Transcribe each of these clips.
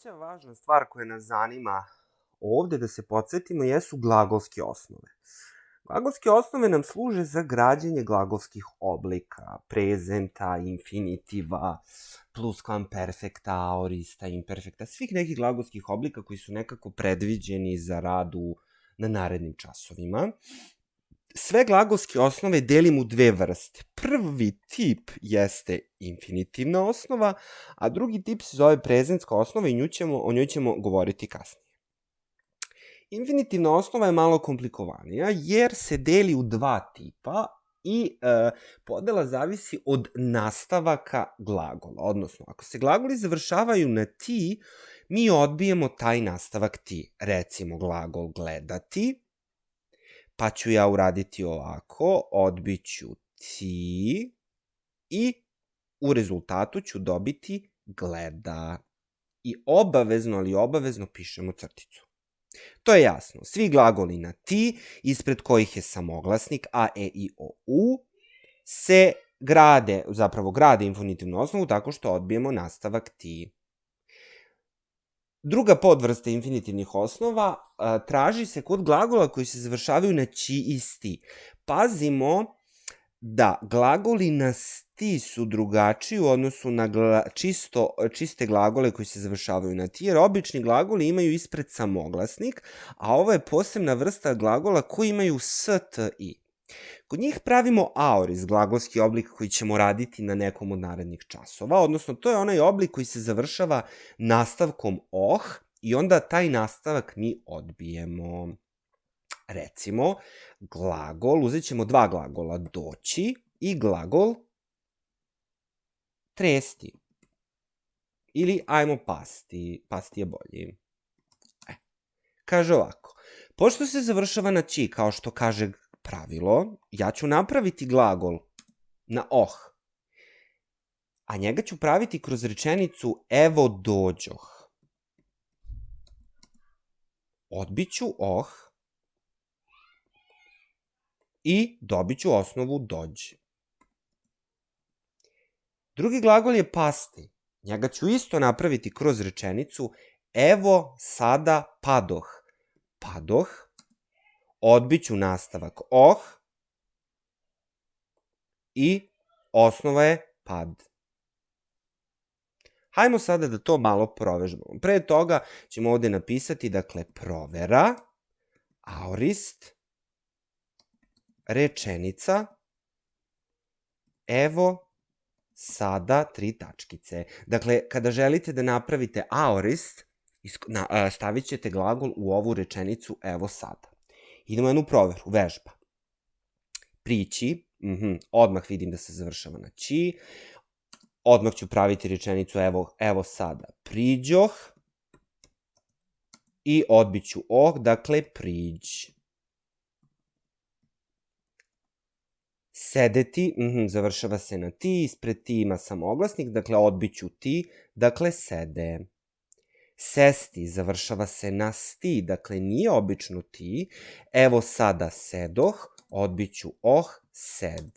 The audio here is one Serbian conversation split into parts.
Treća važna stvar koja nas zanima ovde da se podsjetimo jesu glagolske osnove. Glagolske osnove nam služe za građenje glagolskih oblika, prezenta, infinitiva, pluskvamperfekta, aorista, imperfekta, svih nekih glagolskih oblika koji su nekako predviđeni za rad na narednim časovima. Sve glagolske osnove delim u dve vrste. Prvi tip jeste infinitivna osnova, a drugi tip se zove prezentska osnova i o njoj ćemo govoriti kasnije. Infinitivna osnova je malo komplikovanija jer se deli u dva tipa i podela zavisi od nastavaka glagola. Odnosno, ako se glagoli završavaju na ti, mi odbijemo taj nastavak ti. Recimo glagol gledati, pa ću ja uraditi ovako, odbiću ti i u rezultatu ću dobiti gleda. I obavezno pišemo crticu. To je jasno. Svi glagoli na ti, ispred kojih je samoglasnik a, e, i, o, u, se grade infinitivnu osnovu tako što odbijemo nastavak ti. Druga podvrsta infinitivnih osnova traži se kod glagola koji se završavaju na ći i sti. Pazimo da glagoli na sti su drugačiji u odnosu na čiste glagole koji se završavaju na ti, jer obični glagoli imaju ispred samoglasnik, a ovo je posebna vrsta glagola koji imaju s, t, i. Kod njih pravimo aorist, glagolski oblik koji ćemo raditi na nekom od narednih časova, odnosno to je onaj oblik koji se završava nastavkom oh i onda taj nastavak mi odbijemo. Recimo, uzet ćemo dva glagola, doći i glagol tresti. Ili ajmo pasti je bolji. Kaže ovako, pošto se završava na ći, kao što kaže pravilo, ja ću napraviti glagol na oh, a njega ću praviti kroz rečenicu evo dođoh. Odbiću oh i dobit ću osnovu dođi. Drugi glagol je pasti. Njega ću isto napraviti kroz rečenicu evo sada padoh. Padoh. Odbit ću nastavak oh i osnova je pad. Hajmo sada da to malo provežbamo. Pre toga ćemo ovde napisati, dakle, provera, aorist, rečenica, evo sada 3 tačkice. Dakle, kada želite da napravite aorist, stavit ćete glagol u ovu rečenicu evo sada. Idemo jednu proveru, vežba. Prići, odmah vidim da se završava na ći, odmah ću praviti rečenicu evo sada priđoh i odbit ću oh, dakle priđ. Sedeti, završava se na ti, ispred ti ima samoglasnik, dakle odbit ću ti, dakle sede. Sesti, završava se na sti, dakle nije obično ti, evo sada sedoh, odbit ću oh, sed.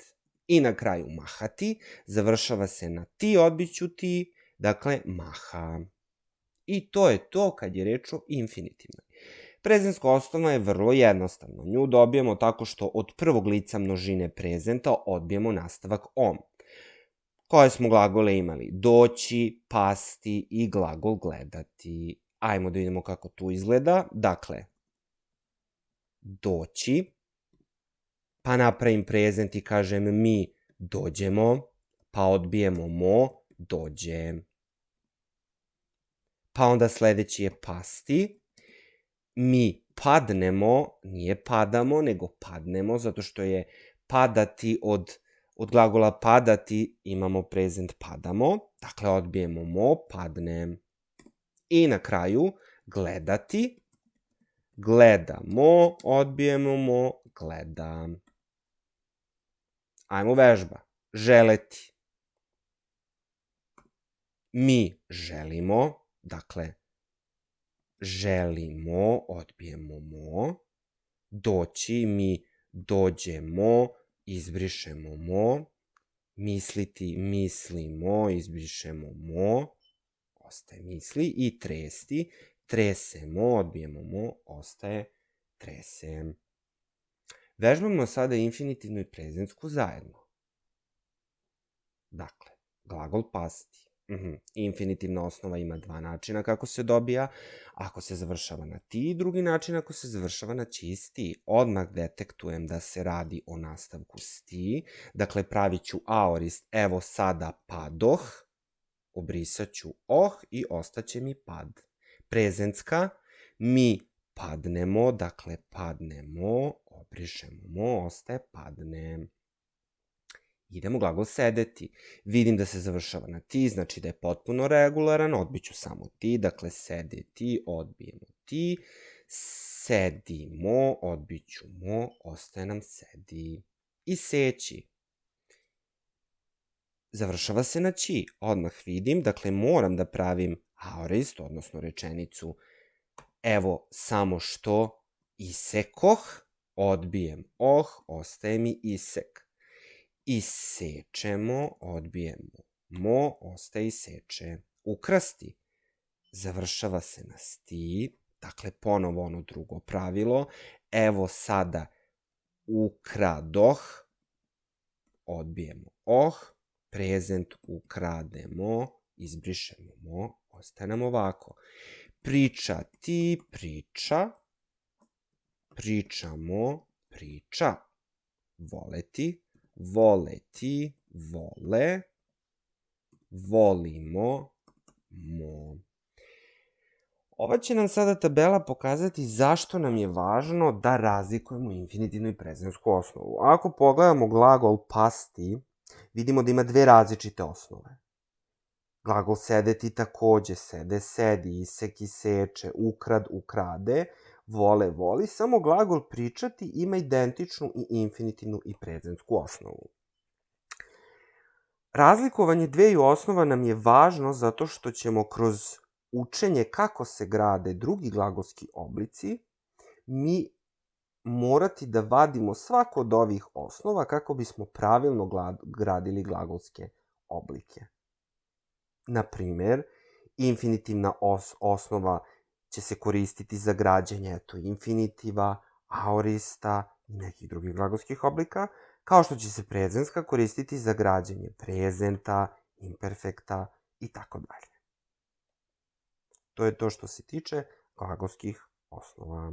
I na kraju mahati, završava se na ti, odbit ću ti, dakle maha. I to je to kad je reč o infinitivnoj. Prezentska osnova je vrlo jednostavna. Nju dobijemo tako što od prvog lica množine prezenta odbijemo nastavak om. Koje smo glagole imali? Doći, pasti i glagol gledati. Ajmo da vidimo kako tu izgleda. Dakle, doći, pa napravim prezent i kažem mi dođemo, pa odbijemo mo, dođe. Pa onda sledeći je pasti, mi padnemo, nije padamo, nego padnemo, zato što je padati od glagola padati imamo prezent padamo, dakle odbijemo mo, padne. I na kraju gledati, gledamo, odbijemo mo, gleda. Ajmo vežba. Želeti. Mi želimo, dakle želimo, odbijemo mo. Doći, mi dođemo, izbrišemo mo. Misliti, mislimo, izbrišemo mo. ostaje misli, i tresti, tresemo, odbijemo mo, ostaje tresem. Vežbamo sada infinitivnu i prezentsku zajedno. Dakle, glagol pasti. Infinitivna osnova ima dva načina kako se dobija. Ako se završava na ti, drugi način ako se završava naći s ti. Odmah detektujem da se radi o nastavku s ti. Dakle, pravit ću aorist, evo sada padoh, obrisat ću i ostaće mi pad. Prezentska, mi padnemo, dakle padnemo, obrišemo mo, ostaje padne. Idemo glagol sedeti. Vidim da se završava na ti, znači da je potpuno regularan, odbiću samo ti, dakle sedeti, odbijemo ti, sedimo, odbiću mo, ostaje nam sedi. I seći. Završava se na ći, odmah vidim, dakle moram da pravim aorist, odnosno rečenicu, evo samo što isekoh, odbijem ostaje mi isek. Isečemo, odbijemo mo, ostaje iseče. Ukrasti, završava se na sti, dakle ponovo ono drugo pravilo, evo sada ukradoh, odbijemo prezent ukrademo, izbrišemo mo, ostaje nam ovako. Pričati, priča, pričamo, priča. Voleti, voleti, vole, volimo, mo. Ova će nam sada tabela pokazati zašto nam je važno da razlikujemo infinitivnu i prezentsku osnovu. Ako pogledamo glagol pasti, vidimo da ima dve različite osnove. Glagol sedeti takođe, sede, sedi, isek, iseče, ukrad, ukrade, vole, voli, samo glagol pričati ima identičnu i infinitivnu i prezentsku osnovu. Razlikovanje dveju osnova nam je važno zato što ćemo kroz učenje kako se grade drugi glagolski oblici, mi morati da vadimo svako od ovih osnova kako bismo pravilno gradili glagolske oblike. Na primer, infinitivna osnova će se koristiti za građenje infinitiva, aorista i nekih drugih glagolskih oblika, kao što će se prezentska koristiti za građenje prezenta, imperfekta i tako dalje. To je to što se tiče glagolskih osnova.